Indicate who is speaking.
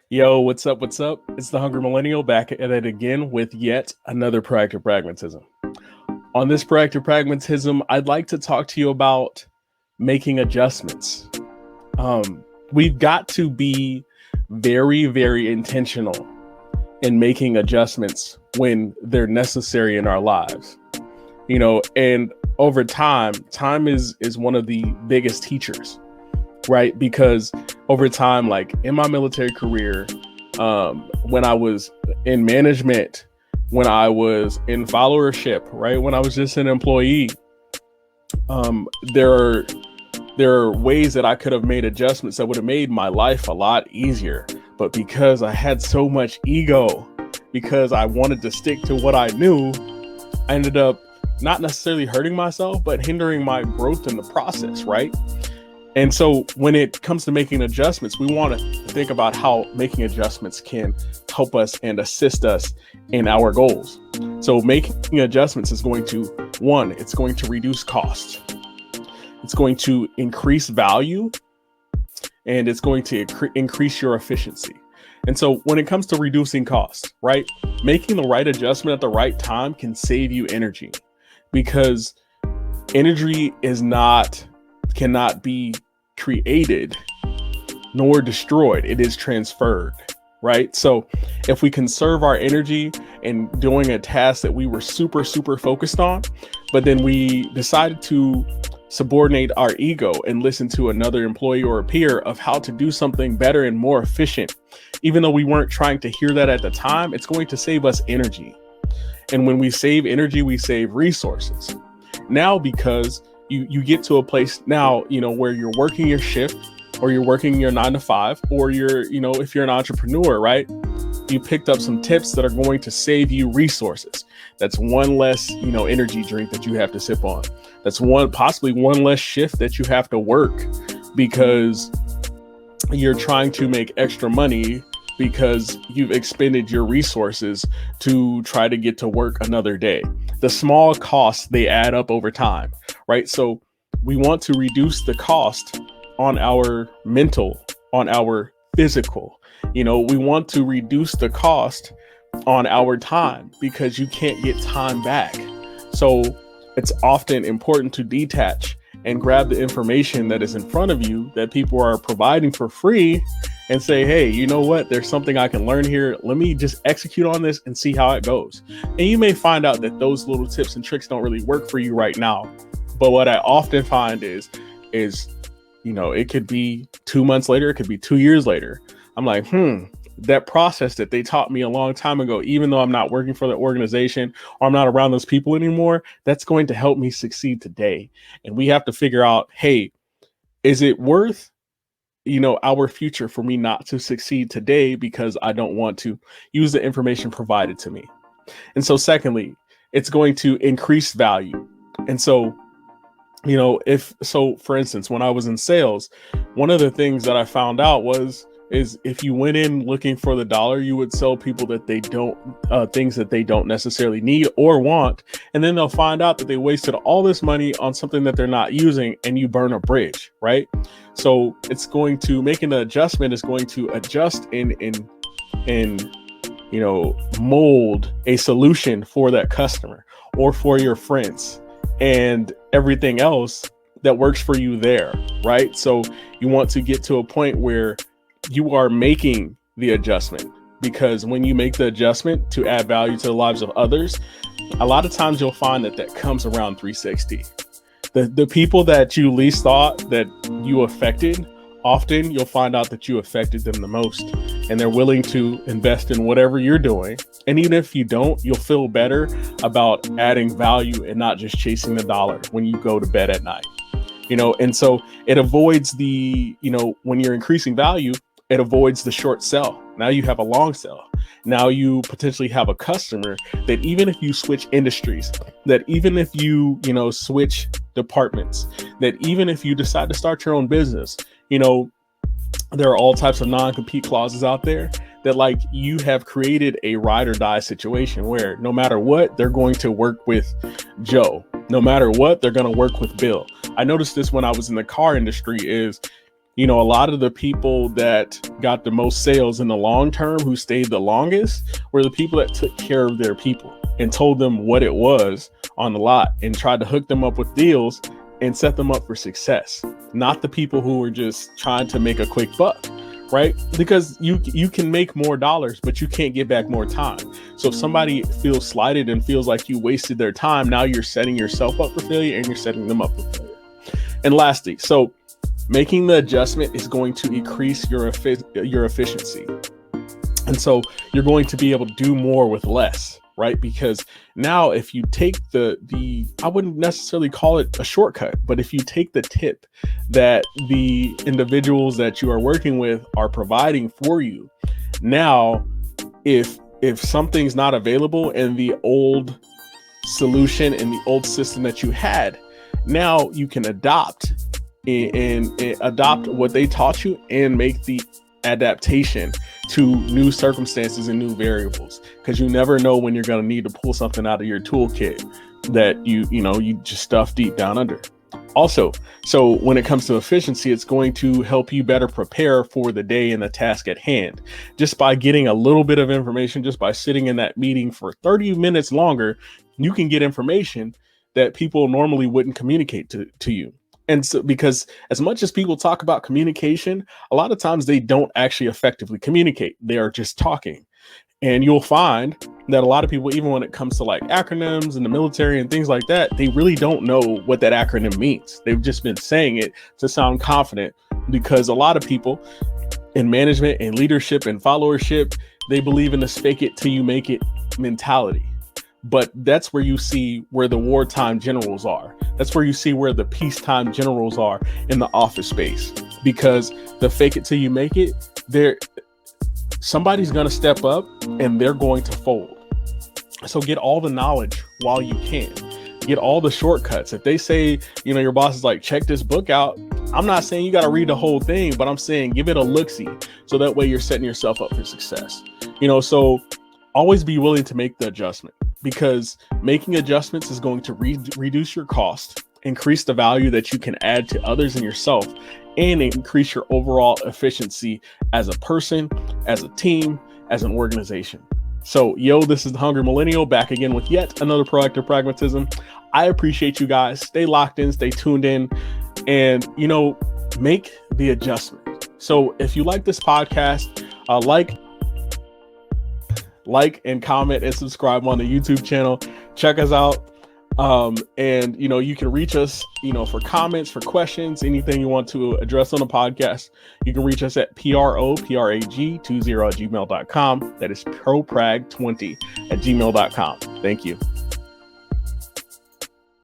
Speaker 1: Yo, what's up? What's up? It's the Hungry Millennial back at it again with yet another proactive pragmatism. On this proactive pragmatism, I'd like to talk to you about making adjustments. We've got to be very, very intentional in making adjustments when they're necessary in our lives. And over time is one of the biggest teachers, right? Because over time, like in my military career, when I was in management, when I was in followership, right? When I was just an employee, um, there are there are ways that I could have made adjustments that would have made my life a lot easier. But because I had so much ego, because I wanted to stick to what I knew, I ended up not necessarily hurting myself, but hindering my growth in the process, right? And so when it comes to making adjustments, we want to think about how making adjustments can help us and assist us in our goals. So making adjustments is going to, one, it's going to reduce cost. It's going to increase value, and it's going to increase your efficiency. And so when it comes to reducing costs, right, making the right adjustment at the right time can save you energy, because energy cannot be created nor destroyed. It is transferred, right? So if we conserve our energy in doing a task that we were super, super focused on, but then we decided to subordinate our ego and listen to another employee or a peer of how to do something better and more efficient, even though we weren't trying to hear that at the time, it's going to save us energy. And when we save energy, we save resources. Now, because you get to a place now, where you're working your shift, or you're working your 9 to 5, or if you're an entrepreneur, right? You picked up some tips that are going to save you resources. That's one less, energy drink that you have to sip on. That's possibly one less shift that you have to work because you're trying to make extra money because you've expended your resources to try to get to work another day. The small costs, they add up over time, right? So we want to reduce the cost on our mental, on our physical. We want to reduce the cost on our time because you can't get time back. So it's often important to detach and grab the information that is in front of you that people are providing for free and say, hey, you know what? There's something I can learn here. Let me just execute on this and see how it goes. And you may find out that those little tips and tricks don't really work for you right now. But what I often find is, it could be 2 months later, it could be 2 years later. I'm like, that process that they taught me a long time ago, even though I'm not working for the organization or I'm not around those people anymore, that's going to help me succeed today. And we have to figure out, hey, is it worth, our future for me not to succeed today because I don't want to use the information provided to me? And so secondly, it's going to increase value. And so, for instance, when I was in sales, one of the things that I found out is if you went in looking for the dollar, you would sell people that they don't, things that they don't necessarily need or want. And then they'll find out that they wasted all this money on something that they're not using, and you burn a bridge, right? So it's going to making the adjustment is going to adjust and mold a solution for that customer or for your friends and everything else that works for you there, right? So you want to get to a point where you are making the adjustment, because when you make the adjustment to add value to the lives of others, a lot of times you'll find that comes around 360. The people that you least thought that you affected, often you'll find out that you affected them the most, and they're willing to invest in whatever you're doing. And even if you don't, you'll feel better about adding value and not just chasing the dollar when you go to bed at night. And so it avoids when you're increasing value, it avoids the short sell. Now you have a long sell. Now you potentially have a customer that even if you switch industries, that even if you, switch departments, that even if you decide to start your own business, there are all types of non-compete clauses out there that you have created a ride or die situation where no matter what, they're going to work with Joe. No matter what, they're going to work with Bill. I noticed this when I was in the car industry is You know, a lot of the people that got the most sales in the long term, who stayed the longest, were the people that took care of their people and told them what it was on the lot and tried to hook them up with deals and set them up for success. Not the people who were just trying to make a quick buck, right? Because you can make more dollars, but you can't get back more time. So if somebody feels slighted and feels like you wasted their time, now you're setting yourself up for failure and you're setting them up for failure. And lastly, so making the adjustment is going to increase your efficiency. And so you're going to be able to do more with less, right? Because now if you take I wouldn't necessarily call it a shortcut, but if you take the tip that the individuals that you are working with are providing for you, now if something's not available in the old solution in the old system that you had, now you can adopt and adopt what they taught you and make the adaptation to new circumstances and new variables, because you never know when you're going to need to pull something out of your toolkit that you just stuff deep down under. Also, so when it comes to efficiency, it's going to help you better prepare for the day and the task at hand. Just by getting a little bit of information, just by sitting in that meeting for 30 minutes longer, you can get information that people normally wouldn't communicate to you. And so, because as much as people talk about communication, a lot of times they don't actually effectively communicate. They are just talking. And you'll find that a lot of people, even when it comes to like acronyms in the military and things like that, they really don't know what that acronym means. They've just been saying it to sound confident, because a lot of people in management and leadership and followership, they believe in this fake it till you make it mentality. But that's where you see where the wartime generals are. That's where you see where the peacetime generals are in the office space, because the fake it till you make it, somebody's going to step up and they're going to fold. So get all the knowledge while you can. Get all the shortcuts. If they say, your boss is like, check this book out, I'm not saying you got to read the whole thing, but I'm saying give it a look-see, so that way you're setting yourself up for success. So always be willing to make the adjustment, because making adjustments is going to reduce your cost, increase the value that you can add to others and yourself, and increase your overall efficiency as a person, as a team, as an organization. So, this is the Hungry Millennial, back again with yet another Proactive Pragmatism. I appreciate you guys. Stay locked in, stay tuned in, and, make the adjustment. So if you like this podcast, like and comment and subscribe on the YouTube channel. Check us out. And you can reach us, for comments, for questions, anything you want to address on the podcast. You can reach us at PROPRAG20@gmail.com. That is ProPrag20@gmail.com. Thank you.